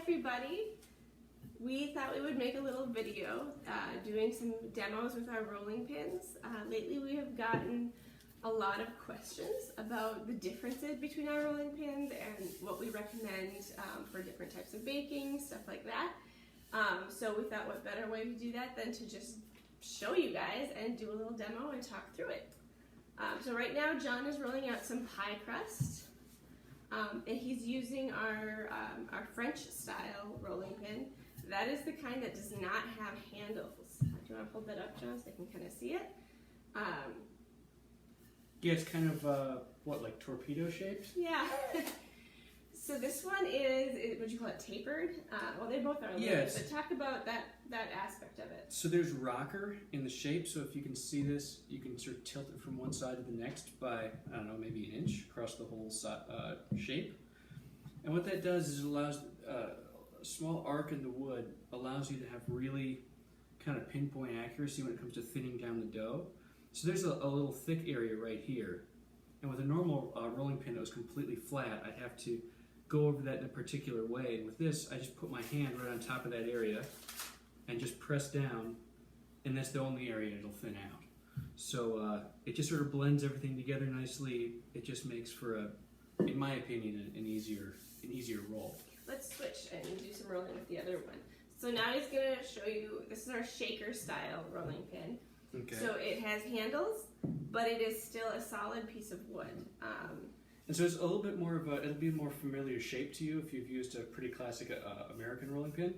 everybody. We thought we would make a little video doing some demos with our rolling pins. Lately we have gotten a lot of questions about the differences between our rolling pins and what we recommend for different types of baking, stuff like that. So we thought what better way to do that than to just show you guys and do a little demo and talk through it. So right now John is rolling out some pie crust. And he's using our French style rolling pin. That is the kind that does not have handles. Do you want to hold that up, John, so I can kind of see it? Yeah, it's kind of, like torpedo shaped? Yeah. So this one is, would you call it tapered? Well, they both are a little bit, but talk about that aspect of it. So there's rocker in the shape, so if you can see this, you can sort of tilt it from one side to the next by, I don't know, maybe an inch across the whole shape. And what that does is it allows, a small arc in the wood allows you to have really kind of pinpoint accuracy when it comes to thinning down the dough. So there's a little thick area right here. And with a normal rolling pin that was completely flat, I'd have to go over that in a particular way. And with this, I just put my hand right on top of that area and just press down, and that's the only area it'll thin out. So it just sort of blends everything together nicely. It just makes for in my opinion, an easier roll. Let's switch and do some rolling with the other one. So now he's going to show you, this is our shaker style rolling pin. Okay. So it has handles, but it is still a solid piece of wood. And so it's a little bit more of it'll be a more familiar shape to you if you've used a pretty classic American rolling pin.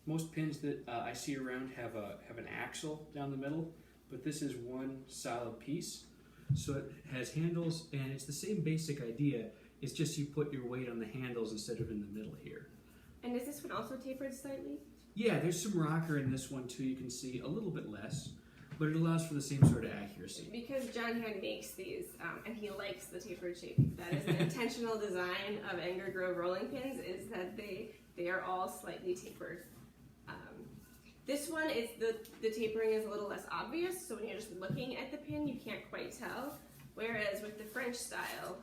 Most pins that I see around have an axle down the middle, but this is one solid piece. So it has handles, and it's the same basic idea. It's just you put your weight on the handles instead of in the middle here. And is this one also tapered slightly? Yeah, there's some rocker in this one too. You can see a little bit less, but it allows for the same sort of accuracy. Because John hand makes these, and he likes the tapered shape. That is an intentional design of Enger Grove rolling pins, is that they are all slightly tapered. This one, is the tapering is a little less obvious, so when you're just looking at the pin, you can't quite tell. Whereas with the French style,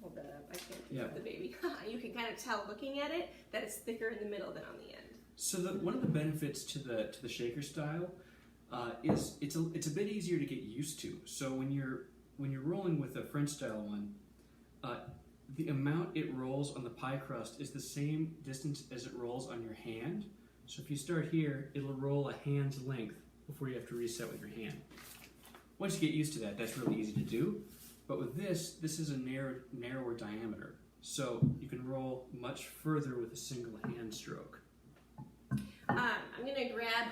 hold that up, I can't pick up the baby. You can kind of tell looking at it that it's thicker in the middle than on the end. So one of the benefits to the shaker style is it's a bit easier to get used to. So when you're rolling with a French style one, the amount it rolls on the pie crust is the same distance as it rolls on your hand. So if you start here, it'll roll a hand's length before you have to reset with your hand. Once you get used to that, that's really easy to do. But with this is a narrower diameter. So you can roll much further with a single hand stroke. I'm going to grab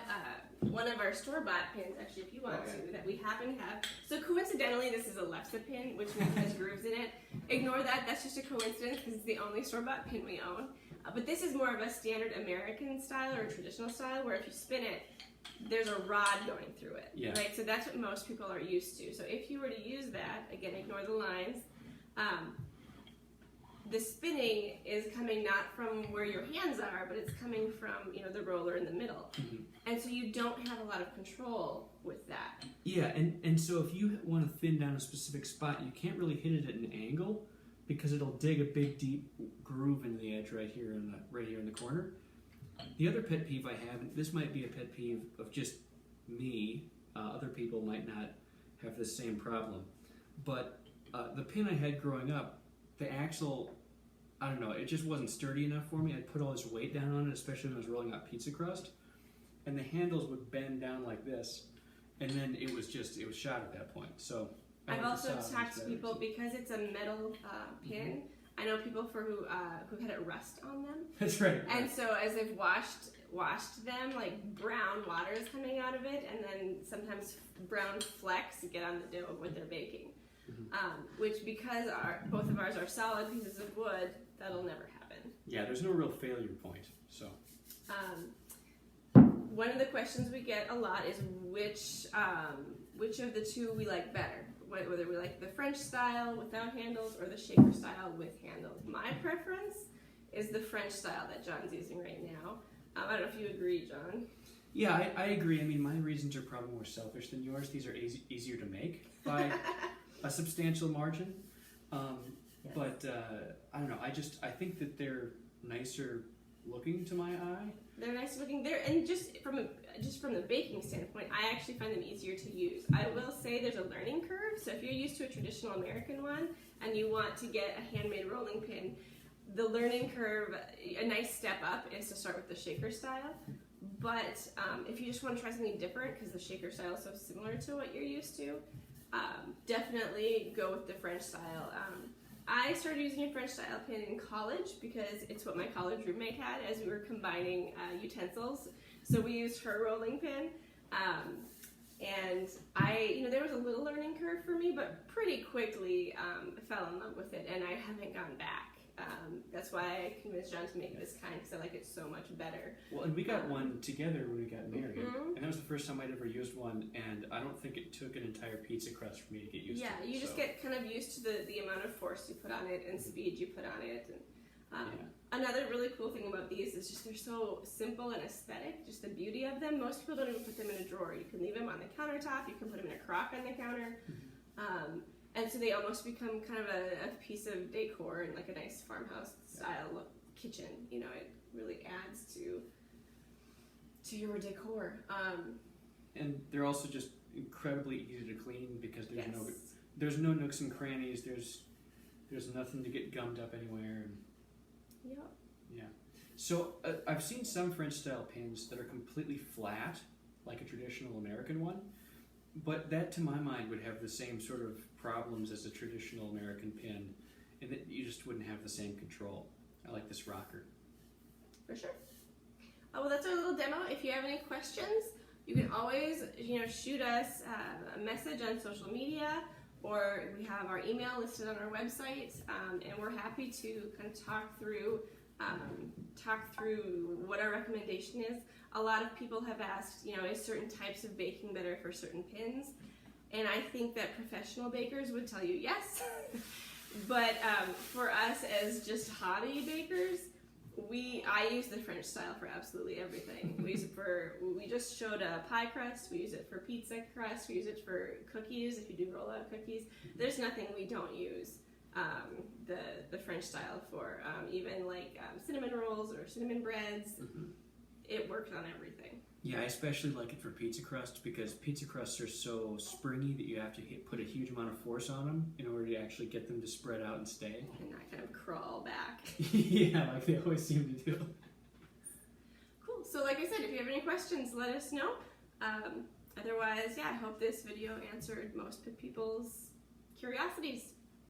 one of our store-bought pins, actually, if you want to, that we happen to have. So coincidentally, this is a Alexa pin, which has grooves in it. Ignore that. That's just a coincidence because it's the only store-bought pin we own. But this is more of a standard American style or a traditional style, where if you spin it, there's a rod going through it, right? So that's what most people are used to. So if you were to use that, again, ignore the lines, the spinning is coming not from where your hands are, but it's coming from, the roller in the middle. Mm-hmm. And so you don't have a lot of control with that. Yeah, and so if you want to thin down a specific spot, you can't really hit it at an angle because it'll dig a big deep groove in the edge right here in the corner. The other pet peeve I have, and this might be a pet peeve of just me, other people might not have the same problem, but the pin I had growing up, the axle, I don't know, it just wasn't sturdy enough for me. I'd put all this weight down on it, especially when I was rolling out pizza crust, and the handles would bend down like this, and then it was shot at that point. So I've also talked to people, because it's a metal pin, I know people who had it rust on them. That's right. And so as they've washed them, like brown water is coming out of it, and then sometimes brown flecks get on the dough of what they're baking. Mm-hmm. Which, because both of ours are solid pieces of wood, that'll never happen. Yeah, there's no real failure point. So. One of the questions we get a lot is which of the two we like better. Whether we like the French style without handles or the shaker style with handles. My preference is the French style that John's using right now. I don't know if you agree, John. Yeah, I agree. I mean, my reasons are probably more selfish than yours. These are easier to make by a substantial margin. Yes. But I don't know. I think that they're nicer looking to my eye. They're nice looking. And just from the baking standpoint, I actually find them easier to use. I will say there's a learning curve. So if you're used to a traditional American one and you want to get a handmade rolling pin, the learning curve, a nice step up is to start with the shaker style. But if you just want to try something different, because the shaker style is so similar to what you're used to, definitely go with the French style. I started using a French style pin in college because it's what my college roommate had as we were combining utensils. So we used her rolling pin. And there was a little learning curve for me, but pretty quickly fell in love with it, and I haven't gone back. That's why I convinced John to make it this kind, because I like it so much better. Well, and we got one together when we got married, Mm-hmm. and that was the first time I'd ever used one, and I don't think it took an entire pizza crust for me to get used to it. Yeah, you just get kind of used to the amount of force you put on it and speed you put on it. And another really cool thing about these is just they're so simple and aesthetic, just the beauty of them. Most people don't even put them in a drawer. You can leave them on the countertop, you can put them in a crock on the counter. And so they almost become kind of a piece of decor in like a nice farmhouse style kitchen. You know, it really adds to your decor. And they're also just incredibly easy to clean because there's no nooks and crannies. There's nothing to get gummed up anywhere. And, yeah. So I've seen some French style pins that are completely flat, like a traditional American one. But that, to my mind, would have the same sort of problems as a traditional American pin, and that you just wouldn't have the same control. I like this rocker. For sure. Well, that's our little demo. If you have any questions, you can always, shoot us a message on social media, or we have our email listed on our website, and we're happy to kind of talk through what our recommendation is. A lot of people have asked, is certain types of baking better for certain pins? And I think that professional bakers would tell you yes. But for us as just hobby bakers, I use the French style for absolutely everything. We just showed a pie crust, we use it for pizza crust, we use it for cookies, if you do roll out cookies. There's nothing we don't use the French style for. Even like cinnamon rolls or cinnamon breads. Mm-hmm. It works on everything. Yeah, I especially like it for pizza crust because pizza crusts are so springy that you have to put a huge amount of force on them in order to actually get them to spread out and stay. And not kind of crawl back. Yeah, like they always seem to do. Cool. So like I said, if you have any questions, let us know. Otherwise, I hope this video answered most people's curiosities.